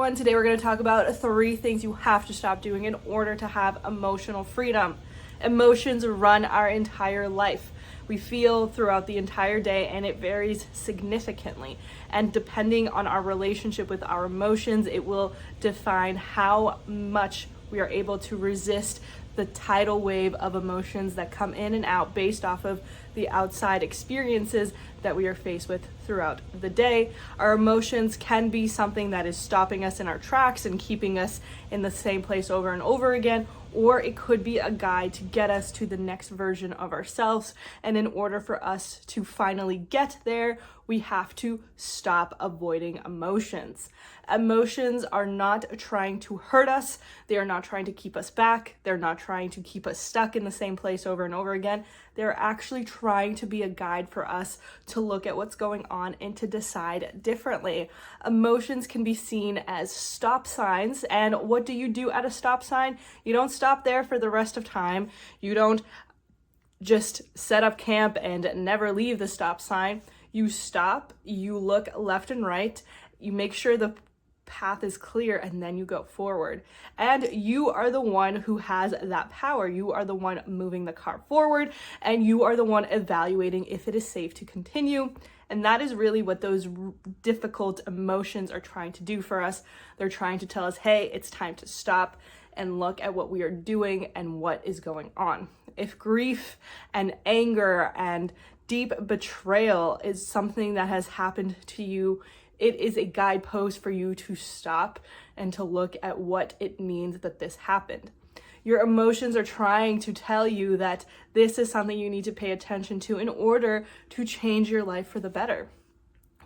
everyone. Today we're going to talk about 3 things you have to stop doing in order to have emotional freedom. Emotions run our entire life. We feel throughout the entire day, and it varies significantly. And depending on our relationship with our emotions, it will define how much we are able to resist the tidal wave of emotions that come in and out based off of the outside experiences that we are faced with throughout the day. Our emotions can be something that is stopping us in our tracks and keeping us in the same place over and over again, or it could be a guide to get us to the next version of ourselves. And in order for us to finally get there, we have to stop avoiding emotions. Emotions are not trying to hurt us. They are not trying to keep us back. They're not trying to keep us stuck in the same place over and over again. They're actually trying to be a guide for us to look at what's going on and to decide differently. Emotions can be seen as stop signs. And what do you do at a stop sign? You don't stop there for the rest of time. You don't just set up camp and never leave the stop sign. You stop, you look left and right, you make sure the path is clear, and then you go forward. And you are the one who has that power. You are the one moving the car forward, and you are the one evaluating if it is safe to continue. And that is really what those difficult emotions are trying to do for us. They're trying to tell us, hey, it's time to stop and look at what we are doing and what is going on. If grief and anger and deep betrayal is something that has happened to you, it is a guidepost for you to stop and to look at what it means that this happened. Your emotions are trying to tell you that this is something you need to pay attention to in order to change your life for the better.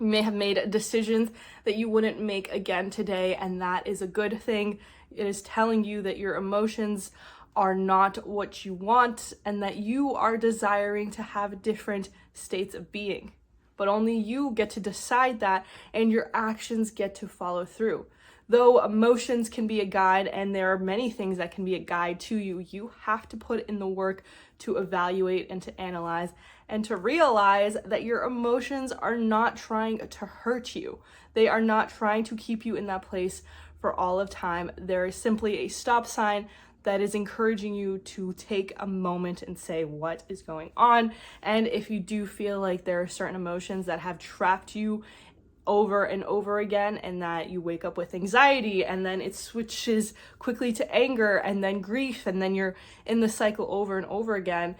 You may have made decisions that you wouldn't make again today, and that is a good thing. It is telling you that your emotions are not what you want and that you are desiring to have different states of being. But only you get to decide that, and your actions get to follow through. Though emotions can be a guide, and there are many things that can be a guide to you, you have to put in the work to evaluate and to analyze and to realize that your emotions are not trying to hurt you. They are not trying to keep you in that place for all of time. There is simply a stop sign that is encouraging you to take a moment and say what is going on. And if you do feel like there are certain emotions that have trapped you over and over again, and that you wake up with anxiety and then it switches quickly to anger and then grief, and then you're in the cycle over and over again,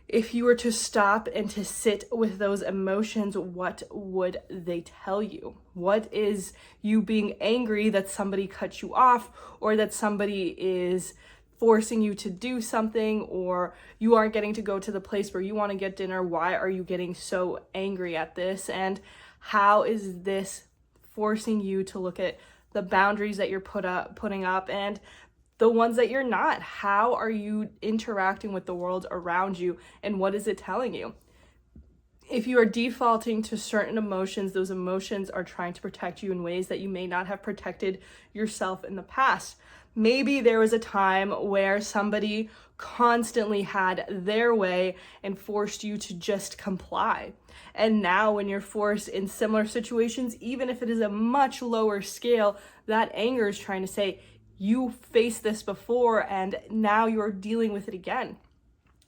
if you were to stop and to sit with those emotions, what would they tell you? What is you being angry that somebody cut you off, or that somebody is forcing you to do something, or you aren't getting to go to the place where you want to get dinner? Why are you getting so angry at this? And how is this forcing you to look at the boundaries that you're putting up and the ones that you're not? How are you interacting with the world around you, and what is it telling you? If you are defaulting to certain emotions, those emotions are trying to protect you in ways that you may not have protected yourself in the past. Maybe there was a time where somebody constantly had their way and forced you to just comply. And now when you're forced in similar situations, even if it is a much lower scale, that anger is trying to say, you faced this before and now you're dealing with it again.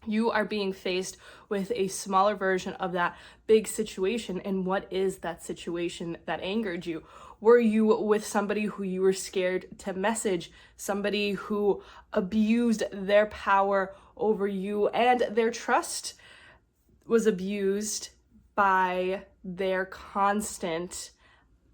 You are being faced with a smaller version of that big situation. And what is that situation that angered you? Were you with somebody who you were scared to message, somebody who abused their power over you, and their trust was abused by their constant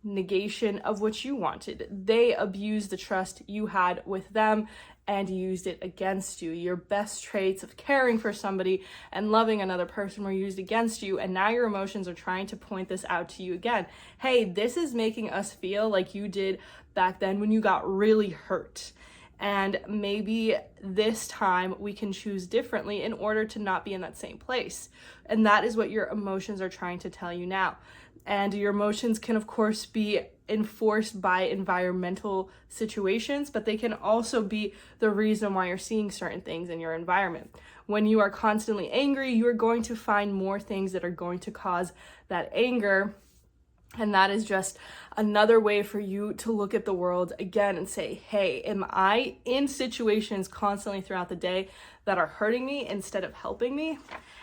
negation of what you wanted? They abused the trust you had with them and used it against you. Your best traits of caring for somebody and loving another person were used against you, and now your emotions are trying to point this out to you again. Hey, this is making us feel like you did back then when you got really hurt. And maybe this time we can choose differently in order to not be in that same place. And that is what your emotions are trying to tell you now. And your emotions can, of course, be enforced by environmental situations, but they can also be the reason why you're seeing certain things in your environment. When you are constantly angry, you are going to find more things that are going to cause that anger. And that is just another way for you to look at the world again and say, hey, am I in situations constantly throughout the day that are hurting me instead of helping me?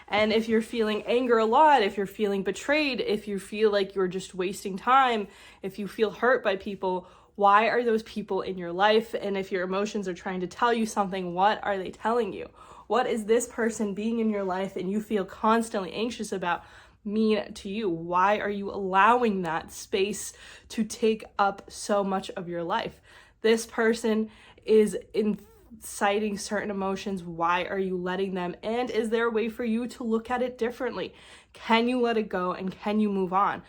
And if you're feeling anger a lot, if you're feeling betrayed, if you feel like you're just wasting time, if you feel hurt by people, why are those people in your life? And if your emotions are trying to tell you something, what are they telling you? What is this person being in your life and you feel constantly anxious about mean to you? Why are you allowing that space to take up so much of your life? This person is inciting certain emotions. Why are you letting them? And is there a way for you to look at it differently? Can you let it go and can you move on?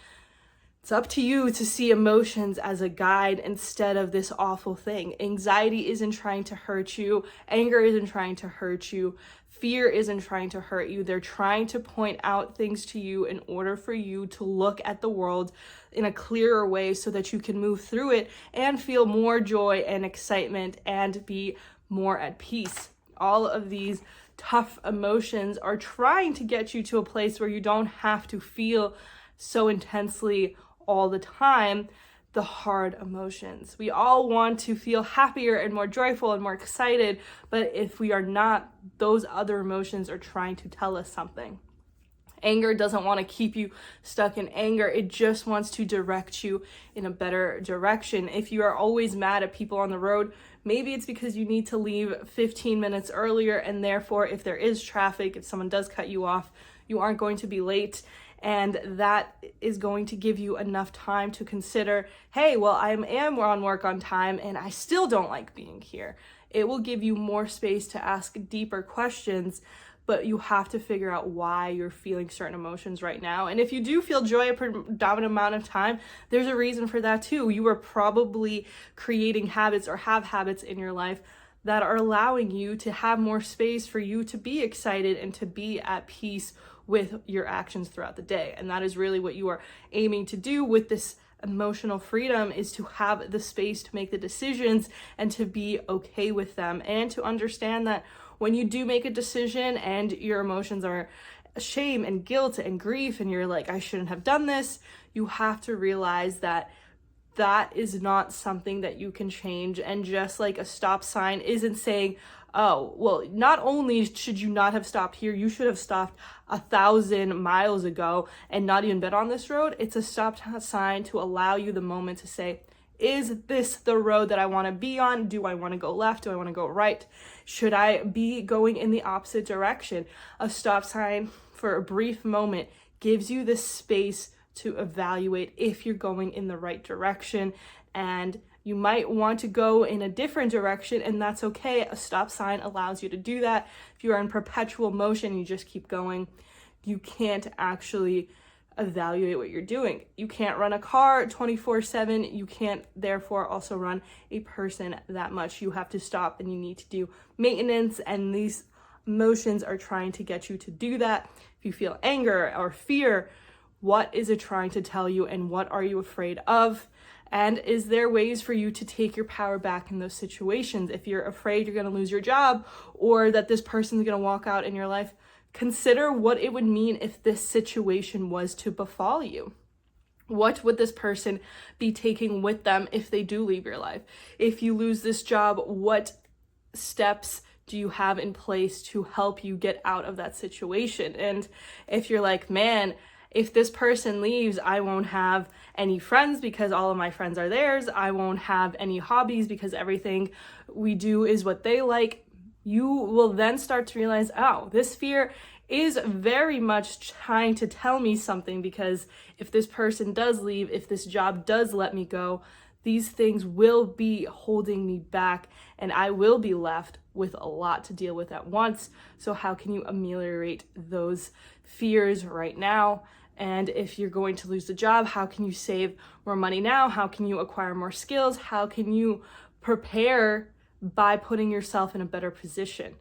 It's up to you to see emotions as a guide instead of this awful thing. Anxiety isn't trying to hurt you. Anger isn't trying to hurt you. Fear isn't trying to hurt you. They're trying to point out things to you in order for you to look at the world in a clearer way so that you can move through it and feel more joy and excitement and be more at peace. All of these tough emotions are trying to get you to a place where you don't have to feel so intensely all the time the hard emotions. We all want to feel happier and more joyful and more excited, but if we are not, those other emotions are trying to tell us something. Anger doesn't want to keep you stuck in anger. It just wants to direct you in a better direction. If you are always mad at people on the road, maybe it's because you need to leave 15 minutes earlier, and therefore if there is traffic, if someone does cut you off, you aren't going to be late. And that is going to give you enough time to consider, hey, well, I am on work on time and I still don't like being here. It will give you more space to ask deeper questions, but you have to figure out why you're feeling certain emotions right now. And if you do feel joy a predominant amount of time, there's a reason for that too. You are probably creating habits or have habits in your life that are allowing you to have more space for you to be excited and to be at peace with your actions throughout the day. And that is really what you are aiming to do with this emotional freedom, is to have the space to make the decisions and to be okay with them, and to understand that when you do make a decision and your emotions are shame and guilt and grief and you're like, I shouldn't have done this, you have to realize that that is not something that you can change. And just like a stop sign isn't saying, oh, well, not only should you not have stopped here, you should have stopped 1,000 miles ago and not even been on this road. It's a stop sign to allow you the moment to say, is this the road that I want to be on? Do I want to go left? Do I want to go right? Should I be going in the opposite direction? A stop sign for a brief moment gives you the space to evaluate if you're going in the right direction, and you might want to go in a different direction, and that's okay. A stop sign allows you to do that. If you're in perpetual motion, you just keep going, you can't actually evaluate what you're doing. You can't run a car 24/7. You can't therefore also run a person that much. You have to stop and you need to do maintenance, and these emotions are trying to get you to do that. If you feel anger or fear, what is it trying to tell you, and what are you afraid of? And is there ways for you to take your power back in those situations? If you're afraid you're going to lose your job or that this person's going to walk out in your life, consider what it would mean if this situation was to befall you. What would this person be taking with them if they do leave your life? If you lose this job, what steps do you have in place to help you get out of that situation? And if you're like, man, if this person leaves, I won't have any friends because all of my friends are theirs. I won't have any hobbies because everything we do is what they like. You will then start to realize, oh, this fear is very much trying to tell me something, because if this person does leave, if this job does let me go, these things will be holding me back and I will be left with a lot to deal with at once. So how can you ameliorate those fears right now? And if you're going to lose the job, how can you save more money now? How can you acquire more skills? How can you prepare by putting yourself in a better position?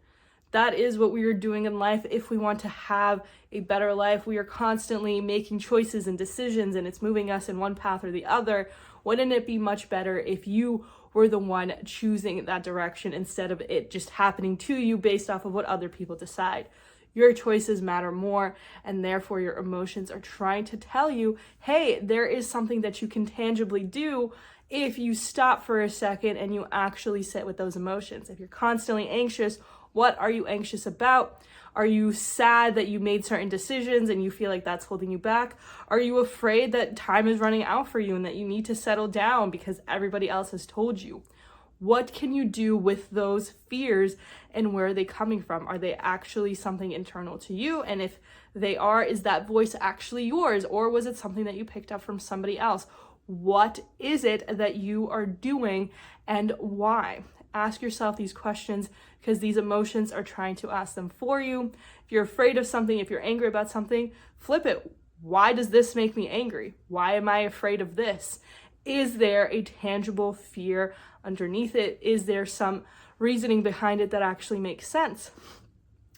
That is what we are doing in life. If we want to have a better life, we are constantly making choices and decisions, and it's moving us in one path or the other. Wouldn't it be much better if you were the one choosing that direction instead of it just happening to you based off of what other people decide? Your choices matter more, and therefore your emotions are trying to tell you, hey, there is something that you can tangibly do if you stop for a second and you actually sit with those emotions. If you're constantly anxious, what are you anxious about? Are you sad that you made certain decisions and you feel like that's holding you back? Are you afraid that time is running out for you and that you need to settle down because everybody else has told you? What can you do with those fears, and where are they coming from? Are they actually something internal to you? And if they are, is that voice actually yours, or was it something that you picked up from somebody else? What is it that you are doing, and why? Ask yourself these questions, because these emotions are trying to ask them for you. If you're afraid of something, if you're angry about something, flip it. Why does this make me angry? Why am I afraid of this? Is there a tangible fear underneath it? Is there some reasoning behind it that actually makes sense?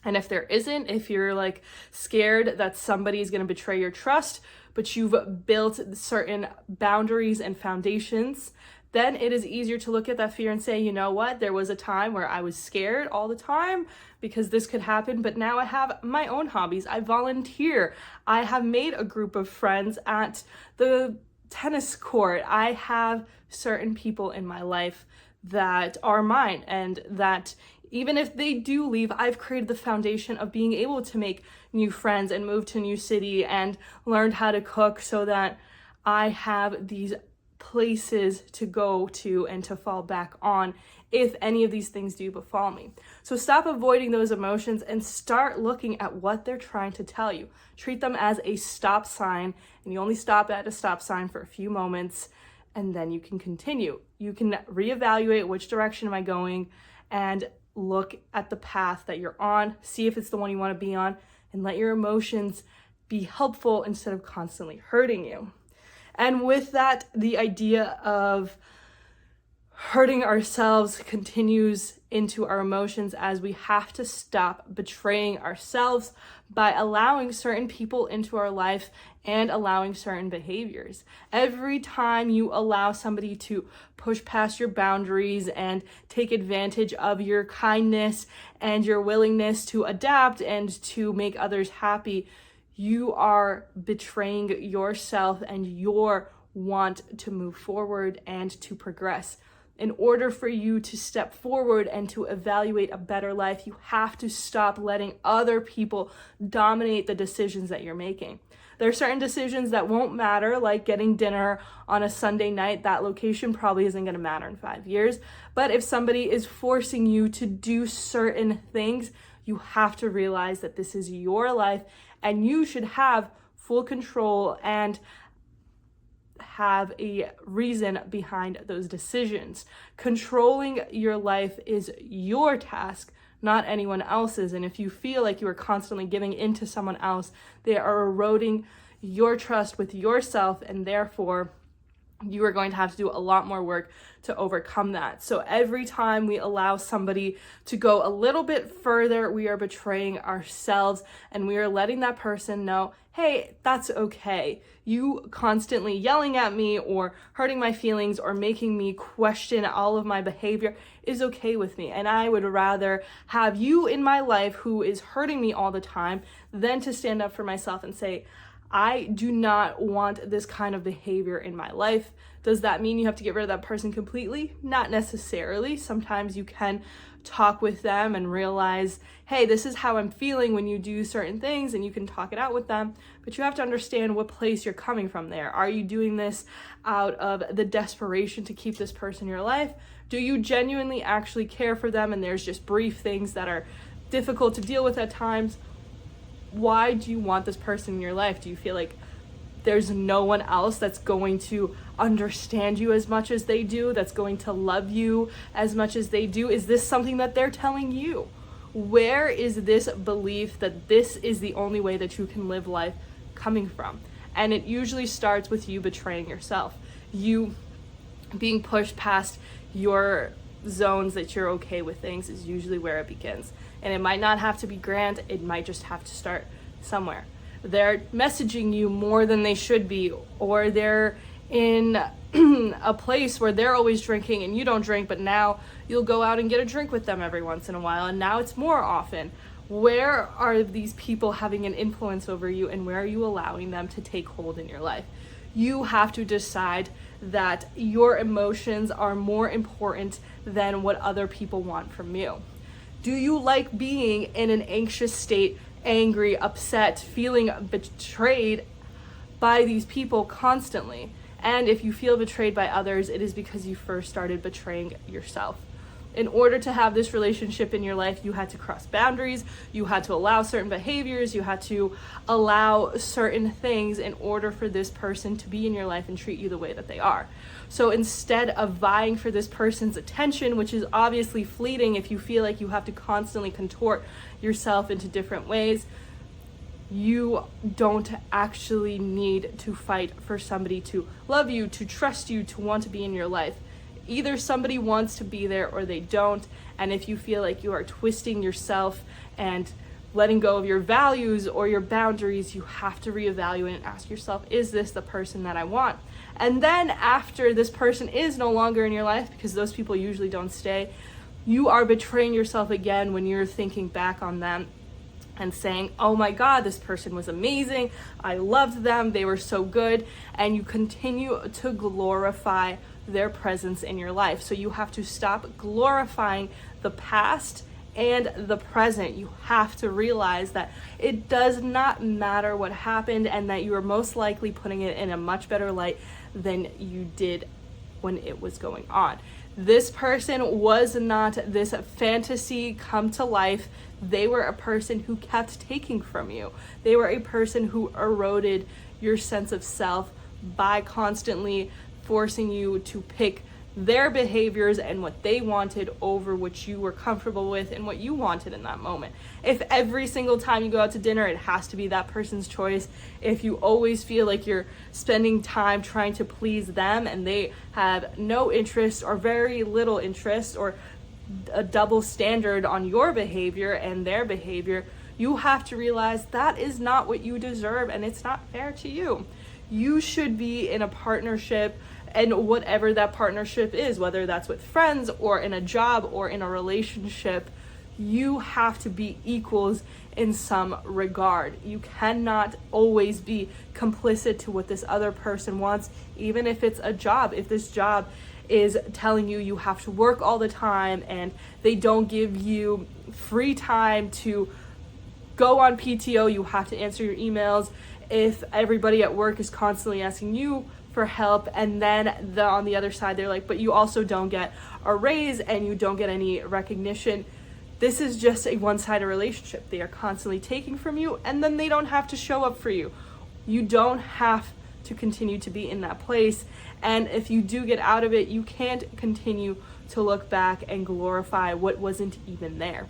And if there isn't, if you're like scared that somebody is going to betray your trust, but you've built certain boundaries and foundations, then it is easier to look at that fear and say, you know what, there was a time where I was scared all the time because this could happen, but now I have my own hobbies. I volunteer. I have made a group of friends at the tennis court. I have certain people in my life that are mine, and that even if they do leave, I've created the foundation of being able to make new friends and move to a new city and learn how to cook, so that I have these places to go to and to fall back on if any of these things do befall me. So stop avoiding those emotions and start looking at what they're trying to tell you. Treat them as a stop sign, and you only stop at a stop sign for a few moments, and then you can continue. You can reevaluate, which direction am I going, and look at the path that you're on, see if it's the one you want to be on, and let your emotions be helpful instead of constantly hurting you. And with that, the idea of hurting ourselves continues into our emotions, as we have to stop betraying ourselves by allowing certain people into our life and allowing certain behaviors. Every time you allow somebody to push past your boundaries and take advantage of your kindness and your willingness to adapt and to make others happy, you are betraying yourself and your want to move forward and to progress. In order for you to step forward and to evaluate a better life, you have to stop letting other people dominate the decisions that you're making. There are certain decisions that won't matter, like getting dinner on a Sunday night. That location probably isn't going to matter in 5 years. But if somebody is forcing you to do certain things, you have to realize that this is your life and you should have full control and have a reason behind those decisions. Controlling your life is your task, not anyone else's. And if you feel like you are constantly giving in to someone else, they are eroding your trust with yourself, and therefore you are going to have to do a lot more work to overcome that. So every time we allow somebody to go a little bit further, we are betraying ourselves, and we are letting that person know, hey, that's okay. You constantly yelling at me or hurting my feelings or making me question all of my behavior is okay with me. And I would rather have you in my life who is hurting me all the time than to stand up for myself and say, I do not want this kind of behavior in my life. Does that mean you have to get rid of that person completely? Not necessarily. Sometimes you can talk with them and realize, hey, this is how I'm feeling when you do certain things, and you can talk it out with them. But you have to understand what place you're coming from there. Are you doing this out of the desperation to keep this person in your life? Do you genuinely actually care for them and there's just brief things that are difficult to deal with at times? Why do you want this person in your life? Do you feel like there's no one else that's going to understand you as much as they do, that's going to love you as much as they do? Is this something that they're telling you? Where is this belief that this is the only way that you can live life coming from? And it usually starts with you betraying yourself. You being pushed past your zones that you're okay with things is usually where it begins. And it might not have to be grand, it might just have to start somewhere. They're messaging you more than they should be, or they're in a place where they're always drinking and you don't drink, but now you'll go out and get a drink with them every once in a while, and now it's more often. Where are these people having an influence over you, and where are you allowing them to take hold in your life? You have to decide that your emotions are more important than what other people want from you. Do you like being in an anxious state, angry, upset, feeling betrayed by these people constantly? And if you feel betrayed by others, it is because you first started betraying yourself. In order to have this relationship in your life, you had to cross boundaries, you had to allow certain behaviors, you had to allow certain things in order for this person to be in your life and treat you the way that they are. So instead of vying for this person's attention, which is obviously fleeting if you feel like you have to constantly contort yourself into different ways, you don't actually need to fight for somebody to love you, to trust you, to want to be in your life. Either somebody wants to be there or they don't. And if you feel like you are twisting yourself and letting go of your values or your boundaries, you have to reevaluate and ask yourself, is this the person that I want? And then after this person is no longer in your life, because those people usually don't stay, you are betraying yourself again when you're thinking back on them and saying, oh my God, this person was amazing, I loved them, they were so good, and you continue to glorify their presence in your life. So you have to stop glorifying the past and the present. You have to realize that it does not matter what happened, and that you are most likely putting it in a much better light than you did when it was going on. This person was not this fantasy come to life. They were a person who kept taking from you. They were a person who eroded your sense of self by constantly forcing you to pick their behaviors and what they wanted over what you were comfortable with and what you wanted in that moment. If every single time you go out to dinner, it has to be that person's choice, if you always feel like you're spending time trying to please them and they have no interest or very little interest, or a double standard on your behavior and their behavior, you have to realize that is not what you deserve and it's not fair to you. You should be in a partnership, and whatever that partnership is, whether that's with friends or in a job or in a relationship, you have to be equals in some regard. You cannot always be complicit to what this other person wants, even if it's a job. If this job is telling you you have to work all the time and they don't give you free time to go on PTO, you have to answer your emails. If everybody at work is constantly asking you for help, and then on the other side they're like, but you also don't get a raise and you don't get any recognition. This is just a one-sided relationship. They are constantly taking from you, and then they don't have to show up for you. You don't have to continue to be in that place. And if you do get out of it, you can't continue to look back and glorify what wasn't even there.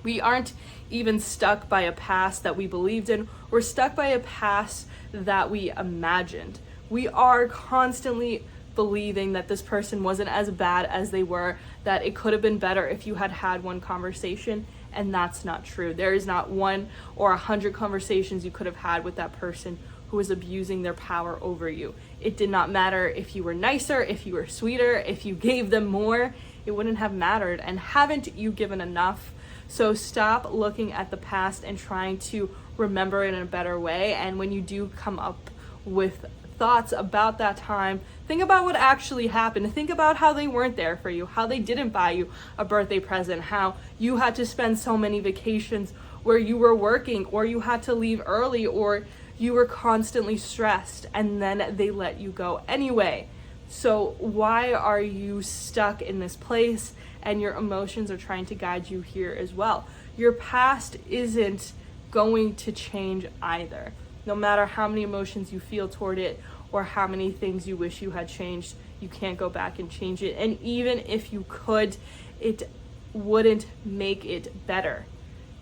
We aren't even stuck by a past that we believed in. We're stuck by a past that we imagined. We are constantly believing that this person wasn't as bad as they were, that it could have been better if you had had one conversation, and that's not true. There is not 1 or 100 conversations you could have had with that person who was abusing their power over you. It did not matter if you were nicer, if you were sweeter, if you gave them more, it wouldn't have mattered. And haven't you given enough? So stop looking at the past and trying to remember it in a better way. And when you do come up with thoughts about that time, think about what actually happened. Think about how they weren't there for you, how they didn't buy you a birthday present, how you had to spend so many vacations where you were working, or you had to leave early, or you were constantly stressed, and then they let you go anyway. So why are you stuck in this place? And your emotions are trying to guide you here as well. Your past isn't going to change either. No matter how many emotions you feel toward it or how many things you wish you had changed, you can't go back and change it. And even if you could, it wouldn't make it better.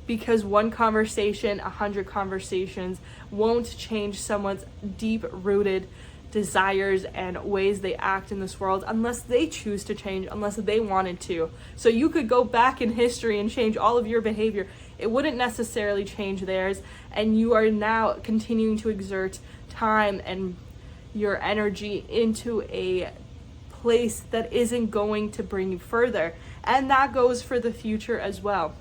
Because one conversation, 100 conversations won't change someone's deep-rooted desires and ways they act in this world unless they choose to change, unless they wanted to. So you could go back in history and change all of your behavior. It wouldn't necessarily change theirs, and you are now continuing to exert time and your energy into a place that isn't going to bring you further. And that goes for the future as well.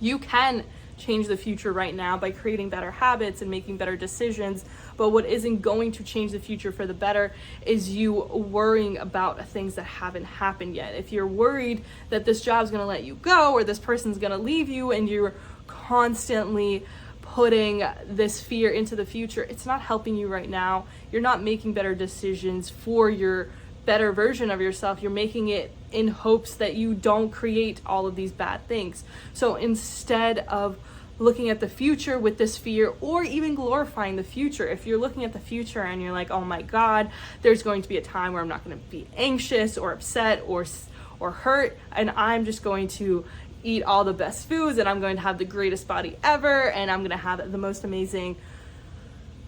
You can change the future right now by creating better habits and making better decisions. But what isn't going to change the future for the better is you worrying about things that haven't happened yet. If you're worried that this job's going to let you go or this person's going to leave you, and you're constantly putting this fear into the future, it's not helping you right now. You're not making better decisions for your better version of yourself. You're making it in hopes that you don't create all of these bad things. So instead of looking at the future with this fear, or even glorifying the future, if you're looking at the future and you're like, oh my God, there's going to be a time where I'm not going to be anxious or upset or hurt, and I'm just going to eat all the best foods, and I'm going to have the greatest body ever, and I'm going to have the most amazing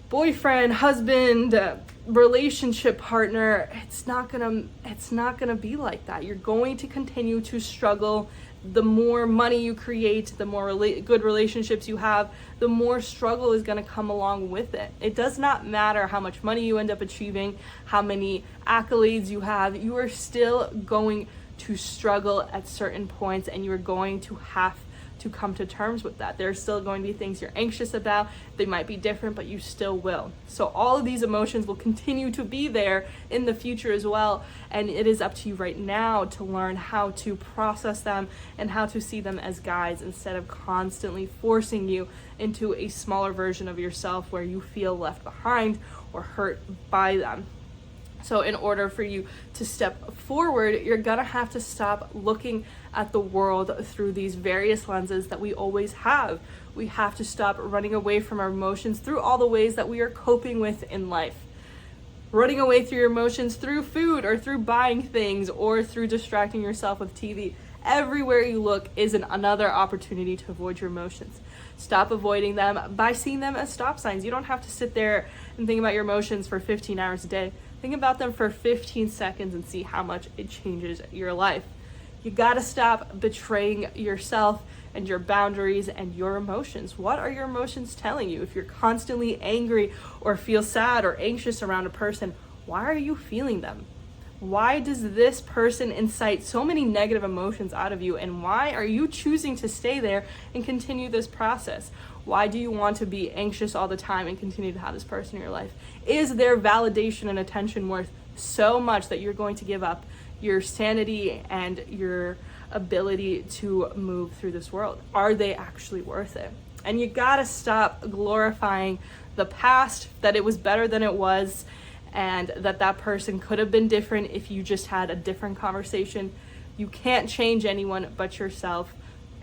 boyfriend, husband, relationship partner. It's not gonna be like that. You're going to continue to struggle. The more money you create, the more good relationships you have, the more struggle is going to come along with it. It does not matter how much money you end up achieving, how many accolades you have. You are still going to struggle at certain points, and you are going to have to come to terms with that. There's still going to be things you're anxious about. They might be different, but you still will. So all of these emotions will continue to be there in the future as well. And it is up to you right now to learn how to process them and how to see them as guides, instead of constantly forcing you into a smaller version of yourself where you feel left behind or hurt by them. So in order for you to step forward, you're gonna have to stop looking at the world through these various lenses that we always have. We have to stop running away from our emotions through all the ways that we are coping with in life. Running away through your emotions through food, or through buying things, or through distracting yourself with TV. Everywhere you look is another opportunity to avoid your emotions. Stop avoiding them by seeing them as stop signs. You don't have to sit there and think about your emotions for 15 hours a day. Think about them for 15 seconds and see how much it changes your life. You gotta stop betraying yourself and your boundaries and your emotions. What are your emotions telling you? If you're constantly angry or feel sad or anxious around a person, why are you feeling them? Why does this person incite so many negative emotions out of you, and why are you choosing to stay there and continue this process? Why do you want to be anxious all the time and continue to have this person in your life? Is their validation and attention worth so much that you're going to give up your sanity and your ability to move through this world? Are they actually worth it? And you gotta stop glorifying the past, that it was better than it was, and that person could have been different if you just had a different conversation. You can't change anyone but yourself,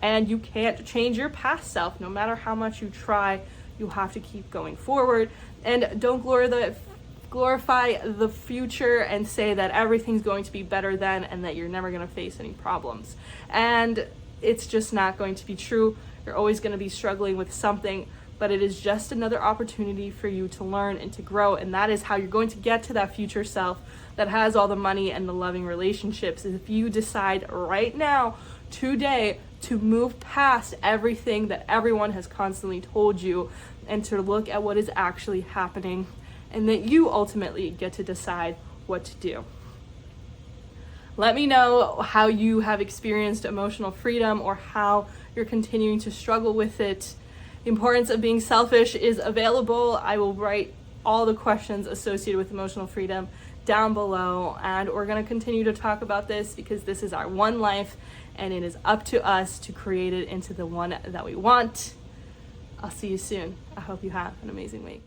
and you can't change your past self. No matter how much you try, you have to keep going forward. And don't glorify the future and say that everything's going to be better then and that you're never going to face any problems. And it's just not going to be true. You're always going to be struggling with something, but it is just another opportunity for you to learn and to grow. And that is how you're going to get to that future self that has all the money and the loving relationships, is if you decide right now, today, to move past everything that everyone has constantly told you, and to look at what is actually happening, and that you ultimately get to decide what to do. Let me know how you have experienced emotional freedom, or how you're continuing to struggle with it. The Importance of Being Selfish is available. I will write all the questions associated with emotional freedom down below, and we're going to continue to talk about this because this is our one life, and it is up to us to create it into the one that we want. I'll see you soon. I hope you have an amazing week.